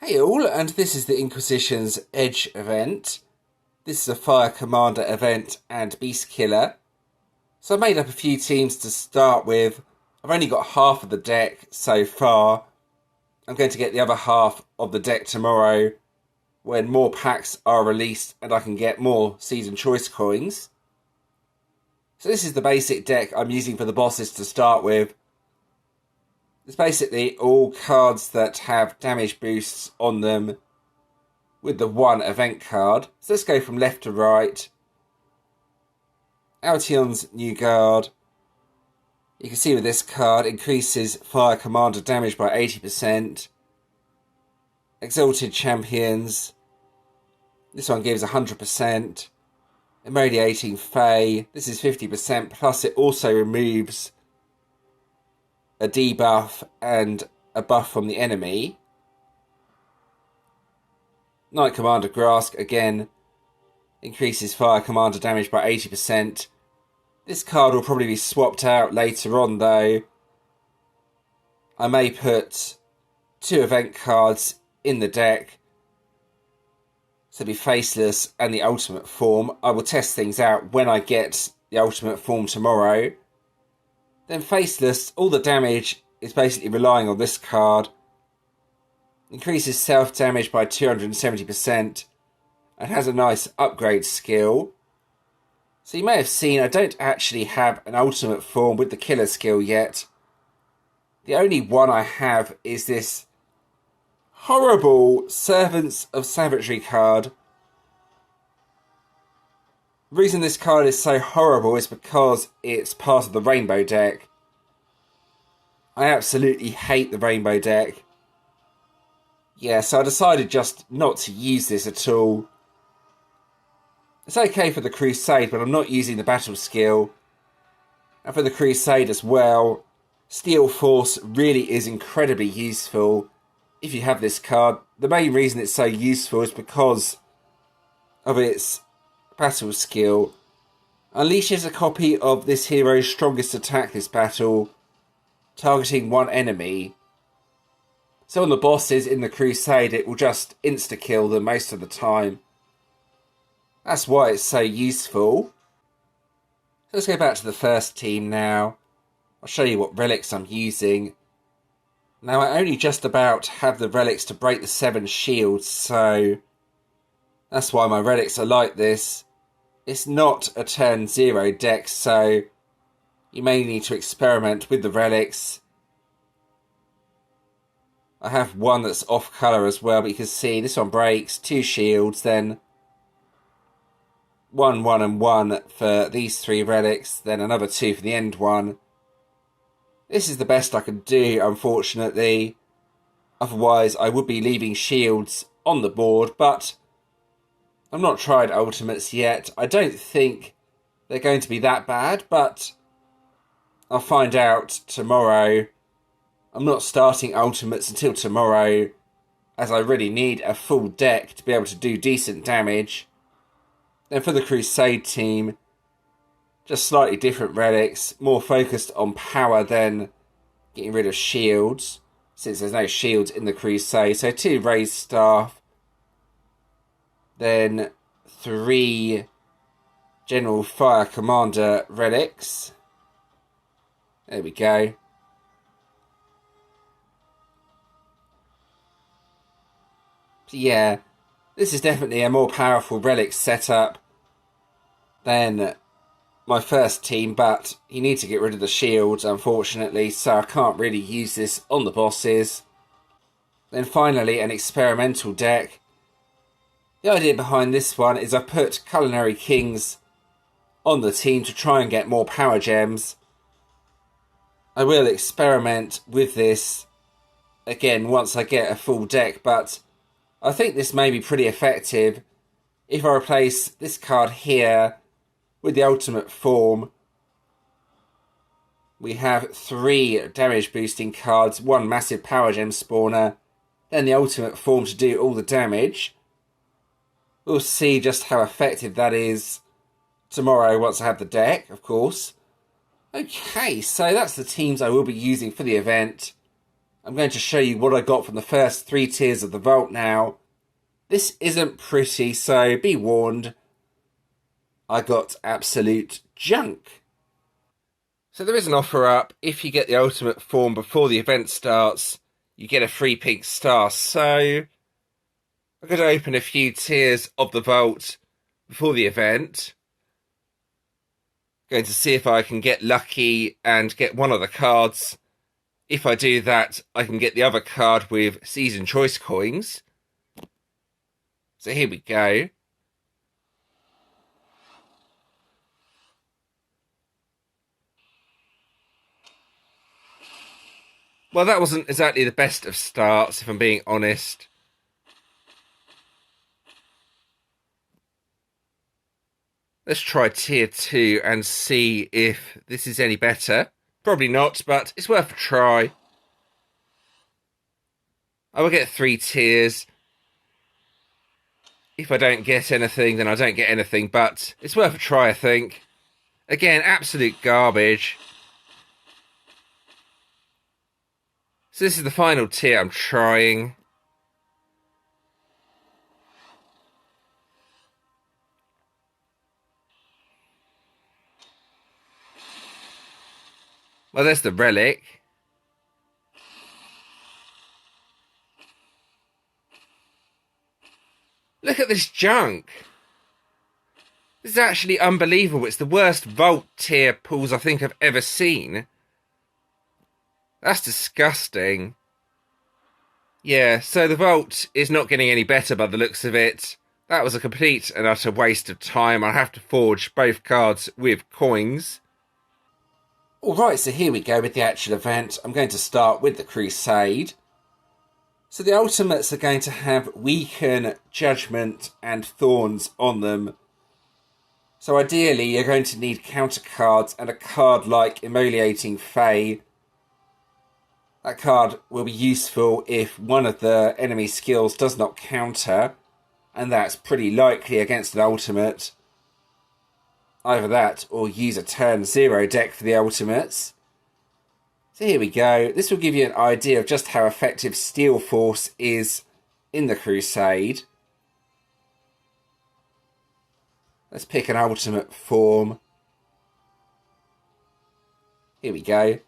Hey all, and this is the Inquisition's Edge event. This is a Fire Commander event and Beast Killer. So I made up a few teams to start with. I've only got half of the deck so far. I'm going to get the other half of the deck tomorrow when more packs are released and I can get more Season Choice coins. So this is the basic deck I'm using for the bosses to start with. It's basically all cards that have damage boosts on them with the one event card. So let's go from left to right. Altion's New Guard. You can see with this card, increases Fire Commander damage by 80%. Exalted Champions. This one gives 100%. Irradiating Fae. This is 50%, plus it also removes a debuff and a buff from the enemy. Knight Commander Grask, again, increases Fire Commander damage by 80%. This card will probably be swapped out later on though. I may put 2 event cards in the deck. So be Faceless and the Ultimate Form. I will test things out when I get the Ultimate Form tomorrow. Then Faceless, all the damage is basically relying on this card. Increases self-damage by 270% and has a nice upgrade skill. So you may have seen I don't actually have an Ultimate Form with the Killer skill yet. The only one I have is this horrible Servants of Savagery card. The reason this card is so horrible is because it's part of the Rainbow deck. I absolutely hate the Rainbow deck. Yeah, so I decided just not to use this at all. It's okay for the Crusade, but I'm not using the battle skill. And for the Crusade as well, Steel Force really is incredibly useful if you have this card. The main reason it's so useful is because of its battle skill. Unleashes a copy of this hero's strongest attack this battle, targeting one enemy. So on the bosses in the Crusade, it will just insta-kill them most of the time. That's why it's so useful. So let's go back to the first team now. I'll show you what relics I'm using. Now I only just about have the relics to break the 7 shields, so that's why my relics are like this. It's not a turn 0 deck, so you may need to experiment with the relics. I have one that's off colour as well, but you can see this one breaks 2 shields, then 1, 1 and 1 for these 3 relics, then another 2 for the end one. This is the best I can do, unfortunately. Otherwise, I would be leaving shields on the board, but I've not tried ultimates yet. I don't think they're going to be that bad, but I'll find out tomorrow. I'm not starting ultimates until tomorrow, as I really need a full deck to be able to do decent damage. Then for the Crusade team, just slightly different relics, more focused on power than getting rid of shields, since there's no shields in the Crusade. So 2 raised staff, then 3 General Fire Commander relics. There we go. So yeah, this is definitely a more powerful relic setup than my first team, but you need to get rid of the shields, unfortunately, so I can't really use this on the bosses. Then finally, an experimental deck. The idea behind this one is I put Culinary Kings on the team to try and get more power gems. I will experiment with this again once I get a full deck, but I think this may be pretty effective if I replace this card here with the Ultimate Form. We have 3 damage boosting cards, 1 massive power gem spawner, then the Ultimate Form to do all the damage. We'll see just how effective that is tomorrow once I have the deck, of course. Okay, so that's the teams I will be using for the event. I'm going to show you what I got from the first 3 tiers of the vault now. This isn't pretty, so be warned. I got absolute junk. So there is an offer up. If you get the ultimate form before the event starts, you get a free pink star. So I'm going to open a few tiers of the vault before the event. Going to see if I can get lucky and get one of the cards. If I do that, I can get the other card with season choice coins. So here we go. Well, that wasn't exactly the best of starts, if I'm being honest. Let's try tier 2 and see if this is any better. Probably not, but it's worth a try. I will get 3 tiers. If I don't get anything, then I don't get anything, but it's worth a try, I think. Again, absolute garbage. So this is the final tier I'm trying. Well, there's the relic. Look at this junk. This is actually unbelievable. It's the worst vault tier pulls I think I've ever seen. That's disgusting. Yeah, so the vault is not getting any better by the looks of it. That was a complete and utter waste of time. I have to forge both cards with coins. Alright, so here we go with the actual event. I'm going to start with the Crusade. So the ultimates are going to have Weaken, Judgment and Thorns on them. So ideally you're going to need counter cards and a card like Immolating Fae. That card will be useful if one of the enemy skills does not counter, and that's pretty likely against an ultimate. Either that or use a turn 0 deck for the ultimates. So here we go. This will give you an idea of just how effective Steel Force is in the Crusade. Let's pick an ultimate form. Here we go.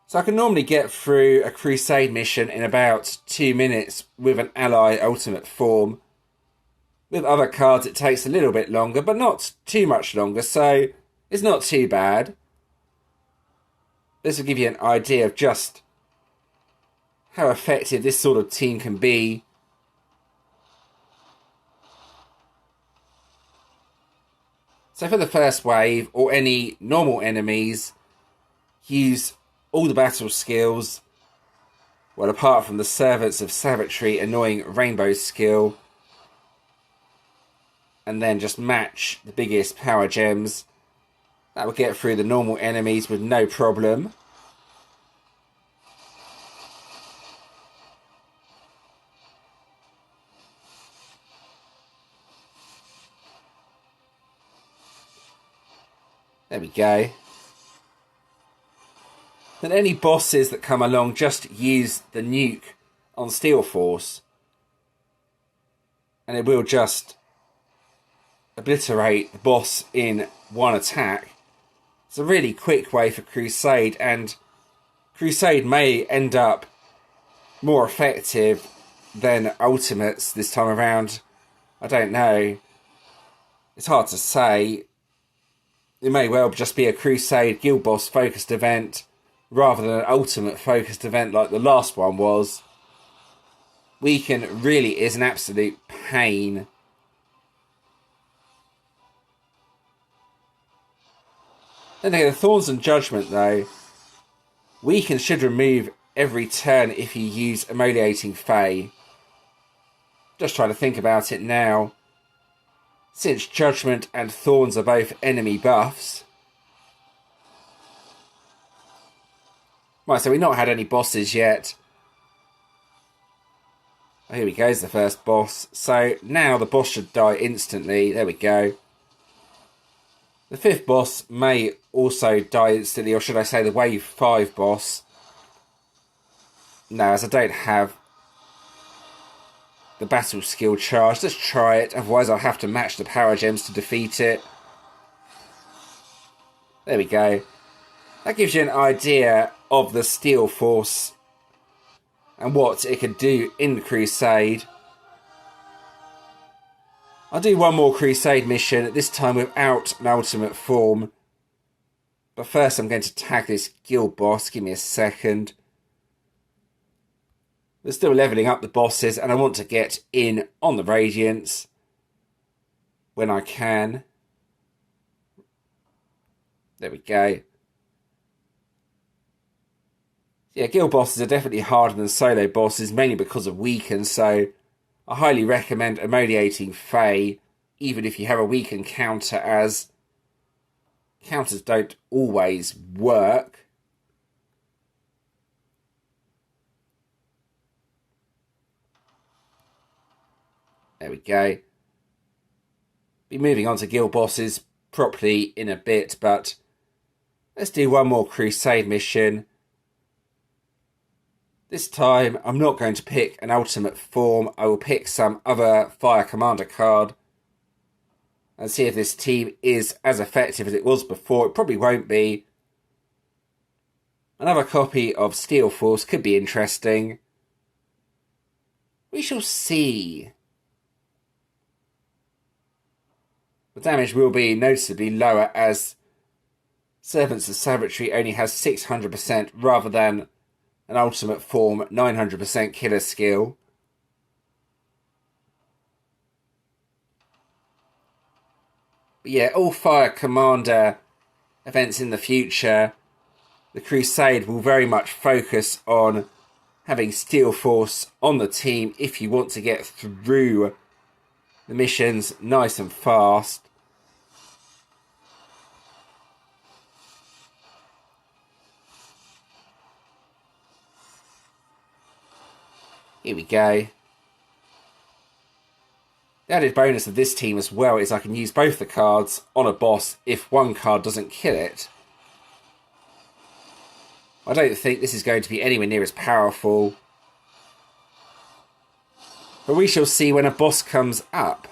So I can normally get through a Crusade mission in about 2 minutes with an ally ultimate form. With other cards it takes a little bit longer, but not too much longer, so it's not too bad. This will give you an idea of just how effective this sort of team can be. So for the first wave, or any normal enemies, use all the battle skills. Well, apart from the Servants of Savagery annoying rainbow skill. And then just match the biggest power gems. That will get through the normal enemies with no problem. There we go. Then any bosses that come along, just use the nuke on Steel Force. And it will just obliterate the boss in one attack. It's a really quick way for Crusade, and Crusade may end up more effective than Ultimates this time around. I don't know. It's hard to say. It may well just be a Crusade Guild Boss focused event rather than an Ultimate focused event like the last one was. Weaken really is an absolute pain. Then the Thorns and Judgment though. Weaken should remove every turn if you use Immolating Fae. Just trying to think about it now. Since Judgment and Thorns are both enemy buffs. Right, so we've not had any bosses yet. Oh, here we go, is the first boss. So now the boss should die instantly. There we go. The 5th boss may also die instantly, or should I say the wave 5 boss. No, as I don't have the battle skill charge. Let's try it, otherwise I'll have to match the power gems to defeat it. There we go. That gives you an idea of the Steel Force and what it could do in the Crusade. I'll do one more Crusade mission, this time without an ultimate form. But first I'm going to tag this guild boss. Give me a second. We're still levelling up the bosses, and I want to get in on the Radiance when I can. There we go. Yeah, guild bosses are definitely harder than solo bosses, mainly because of weaken, so I highly recommend irradiating Fae, even if you have a weaken counter, as counters don't always work. There we go. Be moving on to guild bosses properly in a bit, but let's do one more Crusade mission. This time I'm not going to pick an ultimate form. I will pick some other Fire Commander card and see if this team is as effective as it was before. It probably won't be. Another copy of Steel Force could be interesting. We shall see. The damage will be noticeably lower, as Servants of Savagery only has 600% rather than an ultimate form 900% killer skill. But yeah, all Fire Commander events in the future, the Crusade will very much focus on having Steel Force on the team if you want to get through the missions nice and fast. Here we go. The added bonus of this team as well is I can use both the cards on a boss if one card doesn't kill it. I don't think this is going to be anywhere near as powerful, but we shall see when a boss comes up.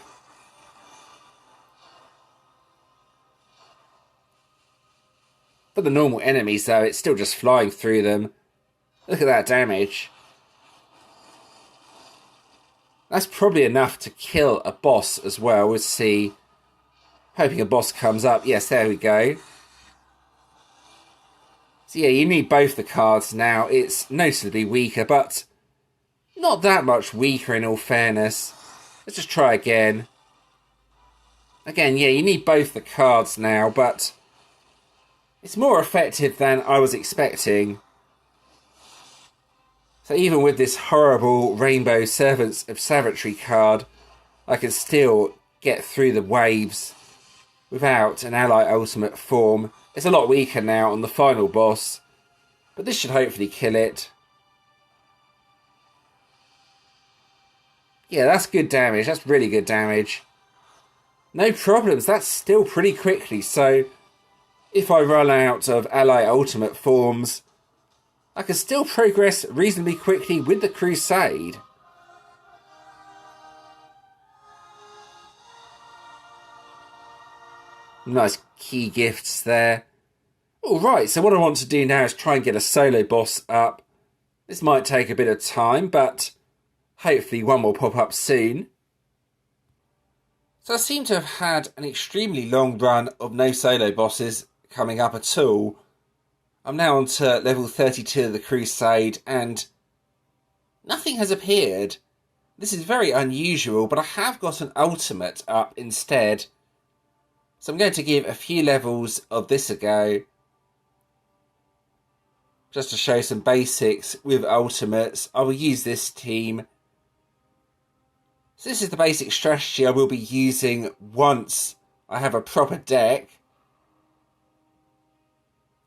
For the normal enemies though, it's still just flying through them. Look at that damage. That's probably enough to kill a boss as well. We'll see. Hoping a boss comes up. Yes, there we go. So yeah, you need both the cards now. It's noticeably weaker, but not that much weaker in all fairness. Let's just try again. Again, yeah, you need both the cards now, but it's more effective than I was expecting. So even with this horrible Rainbow Servants of Savagery card, I can still get through the waves without an ally ultimate form. It's a lot weaker now on the final boss, but this should hopefully kill it. Yeah, that's good damage. That's really good damage. No problems. That's still pretty quickly. So if I run out of ally ultimate forms, I can still progress reasonably quickly with the Crusade. Nice key gifts there. Alright, so what I want to do now is try and get a solo boss up. This might take a bit of time, but hopefully one will pop up soon. So I seem to have had an extremely long run of no solo bosses coming up at all. I'm now on to level 32 of the Crusade, and nothing has appeared. This is very unusual, but I have got an ultimate up instead. So I'm going to give a few levels of this a go, just to show some basics with ultimates. I will use this team. So this is the basic strategy I will be using once I have a proper deck.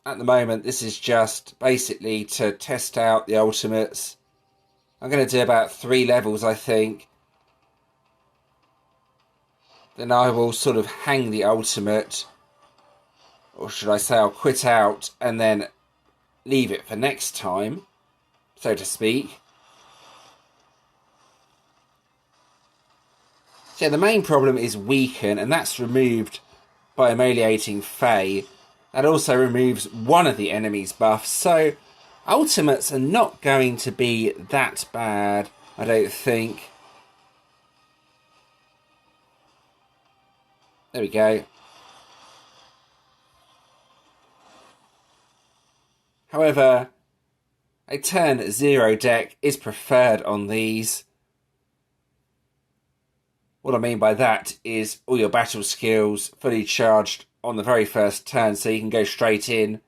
At the moment, this is just basically to test out the ultimates. I'm going to do about 3 levels, I think. Then I will sort of hang the ultimate. Or should I say I'll quit out and then leave it for next time. so to speak. So the main problem is weaken, and that's removed by Emoliating Fae. That also removes one of the enemy's buffs, so ultimates are not going to be that bad, I don't think. There we go. However, a turn 0 deck is preferred on these. What I mean by that is all your battle skills fully charged on the very first turn, so you can go straight in.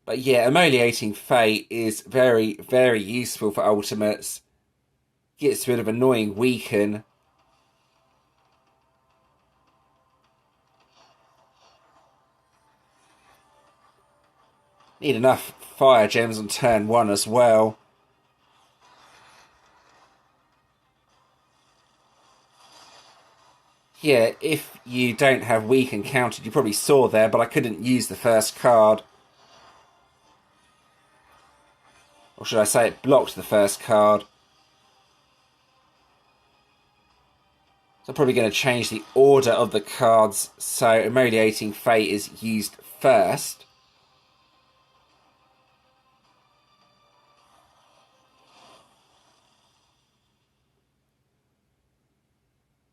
But yeah, Emoliating Fae is very, very useful for ultimates. Gets rid of annoying weaken. Need enough fire gems on turn 1 as well. Yeah, if you don't have weaken counted, you probably saw there, but I couldn't use the first card. Or should I say it blocked the first card. So I'm probably going to change the order of the cards so Emoliating Fae is used first.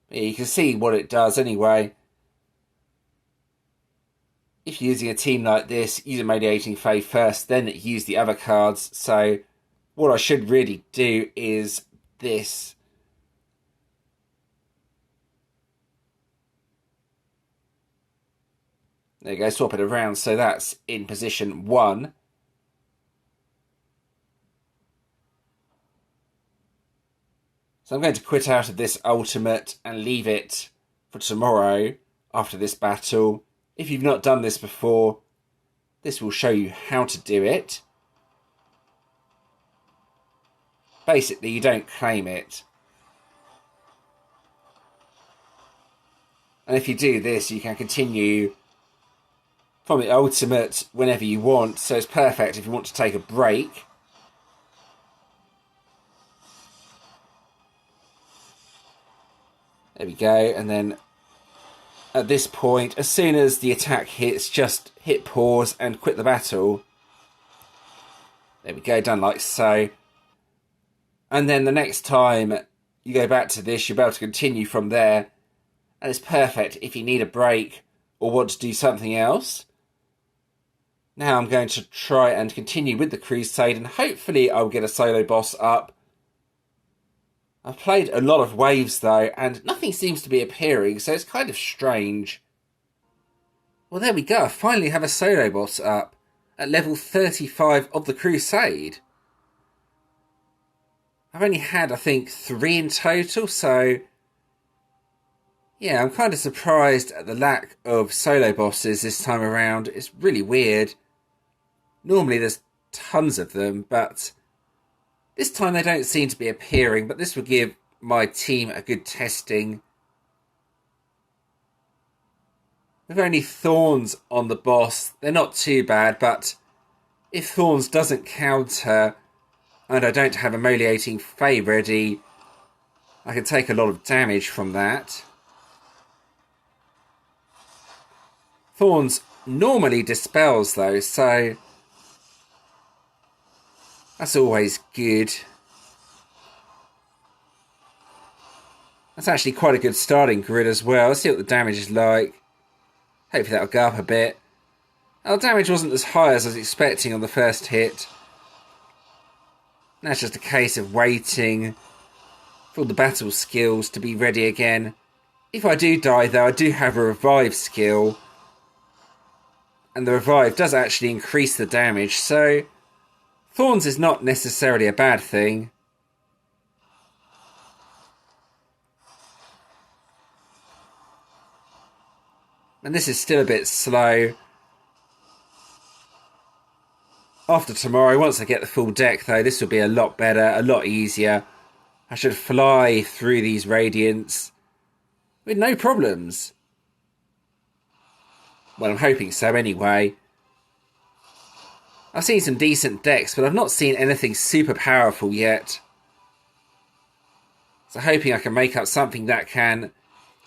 Yeah, you can see what it does anyway. If you're using a team like this, use Emoliating Fae first, then use the other cards. So what I should really do is this. There you go, swap it around, so that's in position 1. So I'm going to quit out of this ultimate and leave it for tomorrow after this battle. If you've not done this before, this will show you how to do it. Basically, you don't claim it. And if you do this, you can continue from the ultimate whenever you want. So it's perfect if you want to take a break. There we go. And then at this point, as soon as the attack hits, just hit pause and quit the battle. There we go, done like so. And then the next time you go back to this, you'll be able to continue from there. And it's perfect if you need a break or want to do something else. Now I'm going to try and continue with the Crusade, and hopefully I'll get a solo boss up. I've played a lot of waves though, and nothing seems to be appearing, so it's kind of strange. Well, there we go. I finally have a solo boss up at level 35 of the Crusade. I've only had, I think, 3 in total, so yeah, I'm kind of surprised at the lack of solo bosses this time around. It's really weird. Normally there's tons of them, but this time they don't seem to be appearing, but this will give my team a good testing. With only Thorns on the boss, they're not too bad, but if Thorns doesn't counter and I don't have Emoliating Fae ready, I can take a lot of damage from that. Thorns normally dispels though, so that's always good. That's actually quite a good starting grid as well. Let's see what the damage is like. Hopefully that'll go up a bit. Our damage wasn't as high as I was expecting on the first hit. That's just a case of waiting for all the battle skills to be ready again. If I do die though, I do have a revive skill. And the revive does actually increase the damage, so Thorns is not necessarily a bad thing. And this is still a bit slow. After tomorrow, once I get the full deck though, this will be a lot better, a lot easier. I should fly through these Radiants with no problems. Well, I'm hoping so anyway. I've seen some decent decks, but I've not seen anything super powerful yet. So hoping I can make up something that can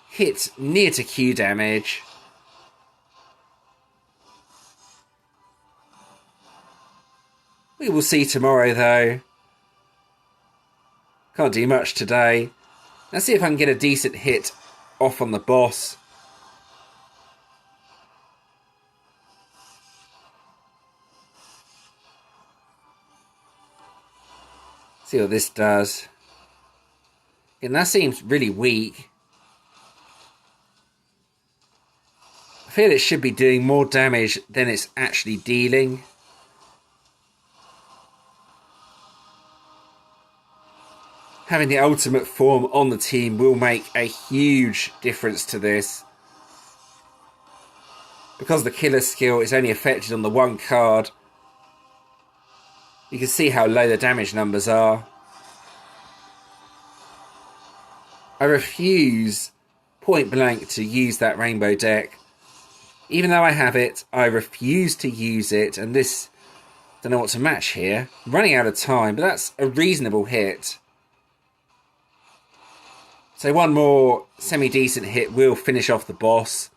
hit near to Q damage. We will see tomorrow though. Can't do much today. Let's see if I can get a decent hit off on the boss. See what this does. And that seems really weak. I feel it should be doing more damage than it's actually dealing. Having the ultimate form on the team will make a huge difference to this. Because the killer skill is only affected on the one card, you can see how low the damage numbers are. I refuse point blank to use that rainbow deck. Even though I have it, I refuse to use it, and this, don't know what to match here. I'm running out of time, but that's a reasonable hit. So one more semi-decent hit will finish off the boss.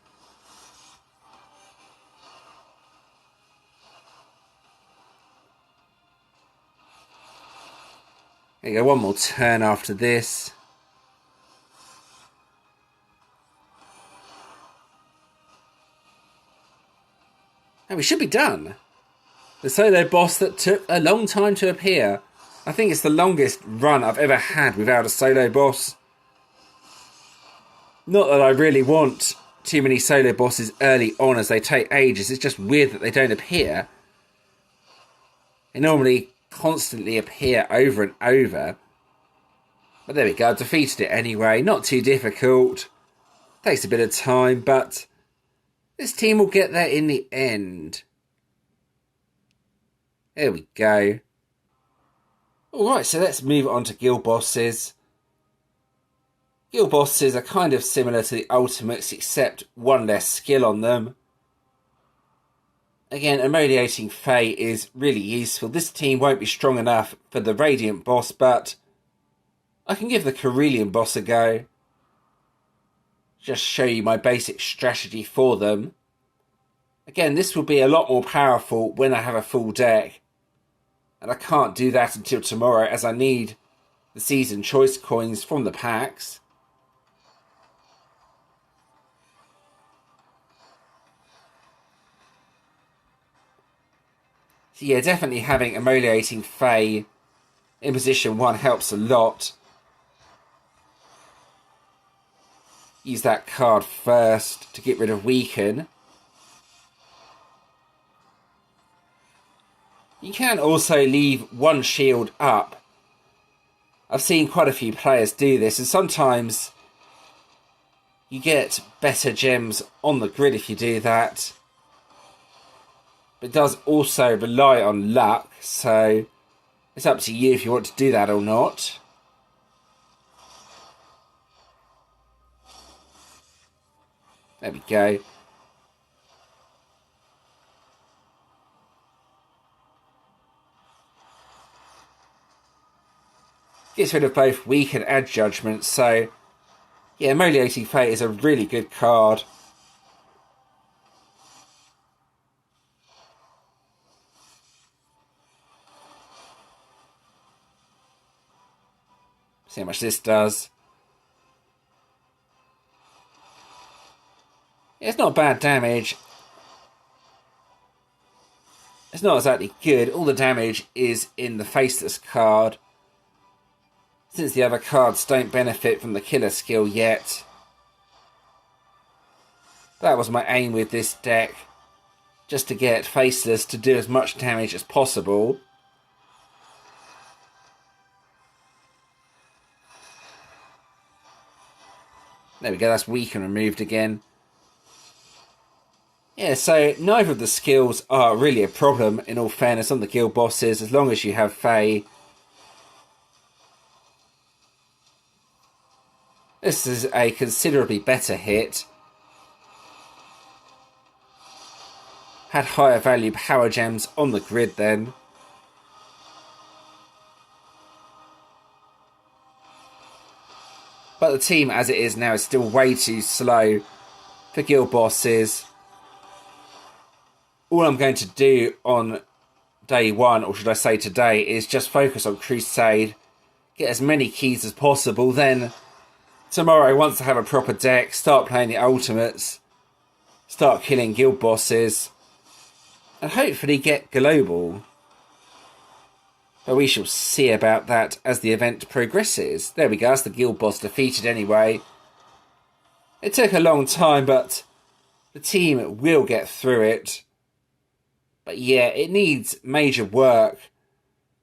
There you go, one more turn after this. And we should be done. The solo boss that took a long time to appear. I think it's the longest run I've ever had without a solo boss. Not that I really want too many solo bosses early on as they take ages. It's just weird that they don't appear. They normally constantly appear over and over. But there we go, I've defeated it anyway. Not too difficult. Takes a bit of time, but this team will get there in the end. There we go. Alright, so let's move on to guild bosses. Guild bosses are kind of similar to the ultimates, except one less skill on them. Again, Emoliating Fae is really useful. This team won't be strong enough for the Radiant boss, but I can give the Carillion boss a go. Just show you my basic strategy for them. Again, this will be a lot more powerful when I have a full deck. And I can't do that until tomorrow, as I need the season choice coins from the packs. So yeah, definitely having Emoliating Fae in position 1 helps a lot. Use that card first to get rid of Weaken. You can also leave one shield up. I've seen quite a few players do this, and sometimes you get better gems on the grid if you do that. But it does also rely on luck, so it's up to you if you want to do that or not. There we go. Gets rid of both Weaken and Judgment, so yeah, Emoliating Fae is a really good card. See how much this does. It's not bad damage. It's not exactly good. All the damage is in the Faceless card, since the other cards don't benefit from the killer skill yet. That was my aim with this deck, just to get Faceless to do as much damage as possible. There we go, that's Weaken removed again. Yeah, so neither of the skills are really a problem, in all fairness, on the guild bosses, as long as you have Fae. This is a considerably better hit. had higher value power gems on the grid then. But the team as it is now is still way too slow for guild bosses. All I'm going to do on day one, or should I say today, is just focus on Crusade, get as many keys as possible, then tomorrow, once I have a proper deck, start playing the ultimates, start killing guild bosses, and hopefully get global. But we shall see about that as the event progresses. There we go, that's the guild boss defeated anyway. It took a long time, but the team will get through it. But yeah, it needs major work.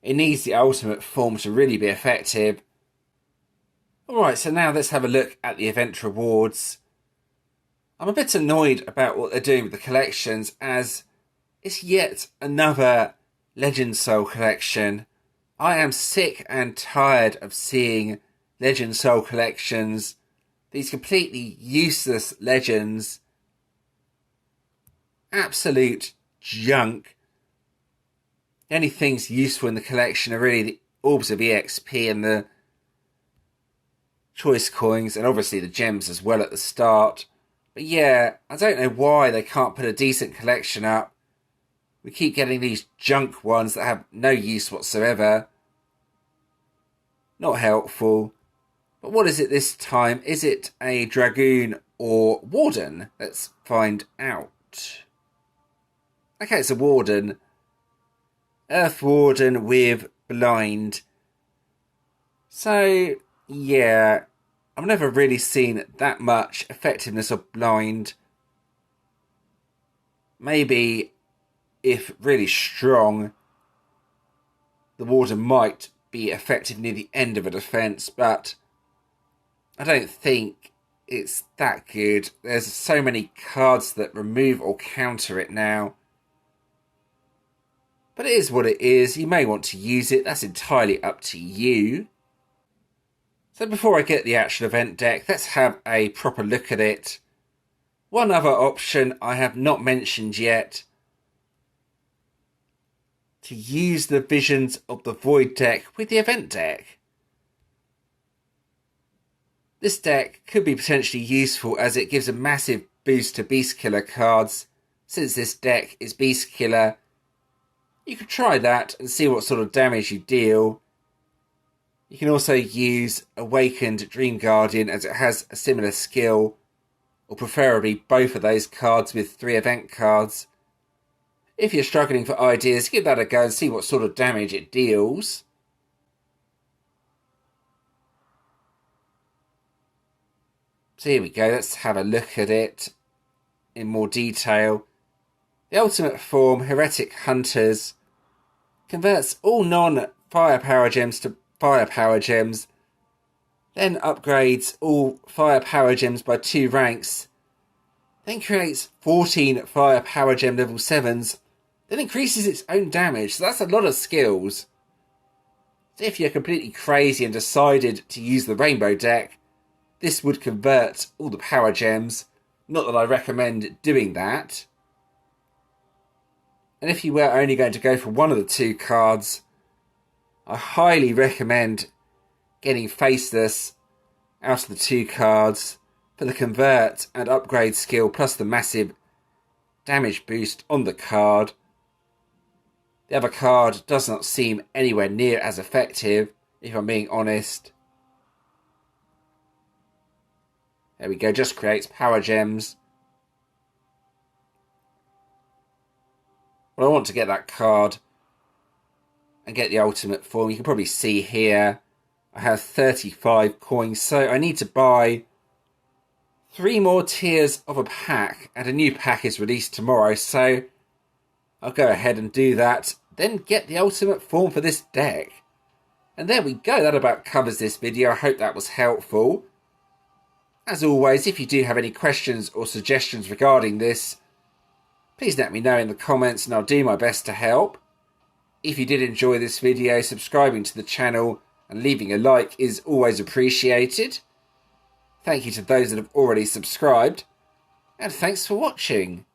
It needs the ultimate form to really be effective. Alright, so now let's have a look at the event rewards. I'm a bit annoyed about what they're doing with the collections, as it's yet another Legend Soul collection. I am sick and tired of seeing Legend Soul collections. These completely useless legends. Absolute junk. The only things useful in the collection are really the orbs of EXP and the choice coins, and obviously the gems as well at the start. But yeah, I don't know why they can't put a decent collection up. We keep getting these junk ones that have no use whatsoever. Not helpful. But what is it this time? Is it a Dragoon or Warden? Let's find out. Okay, it's a Warden. Earth Warden with Blind. So, yeah, I've never really seen that much effectiveness of Blind. Maybe, if really strong, the Warden might be effective near the end of a defense, but I don't think it's that good. There's so many cards that remove or counter it now. But it is what it is. You may want to use it. That's entirely up to you. So before I get the actual event deck, let's have a proper look at it. One other option I have not mentioned yet. To use the Visions of the Void deck with the event deck. This deck could be potentially useful as it gives a massive boost to Beast Killer cards. Since this deck is Beast Killer, you could try that and see what sort of damage you deal. You can also use Awakened Dream Guardian as it has a similar skill, or preferably both of those cards with 3 event cards. If you're struggling for ideas, give that a go and see what sort of damage it deals. So here we go, let's have a look at it in more detail. The ultimate form, Heretic Hunters, converts all non-firepower gems to firepower gems, then upgrades all firepower gems by 2 ranks, then creates 14 firepower gem level 7s, then increases its own damage. So that's a lot of skills. So if you're completely crazy and decided to use the rainbow deck, this would convert all the power gems. Not that I recommend doing that. And if you were only going to go for one of the 2 cards, I highly recommend getting Faceless out of the 2 cards for the convert and upgrade skill plus the massive damage boost on the card. The other card does not seem anywhere near as effective, if I'm being honest. There we go, just creates power gems. Well, I want to get that card and get the ultimate form. You can probably see here I have 35 coins, so I need to buy 3 more tiers of a pack, and a new pack is released tomorrow, so I'll go ahead and do that, then get the ultimate form for this deck. And there we go, that about covers this video. I hope that was helpful. As always, if you do have any questions or suggestions regarding this, please let me know in the comments and I'll do my best to help. If you did enjoy this video, subscribing to the channel and leaving a like is always appreciated. Thank you to those that have already subscribed, and thanks for watching.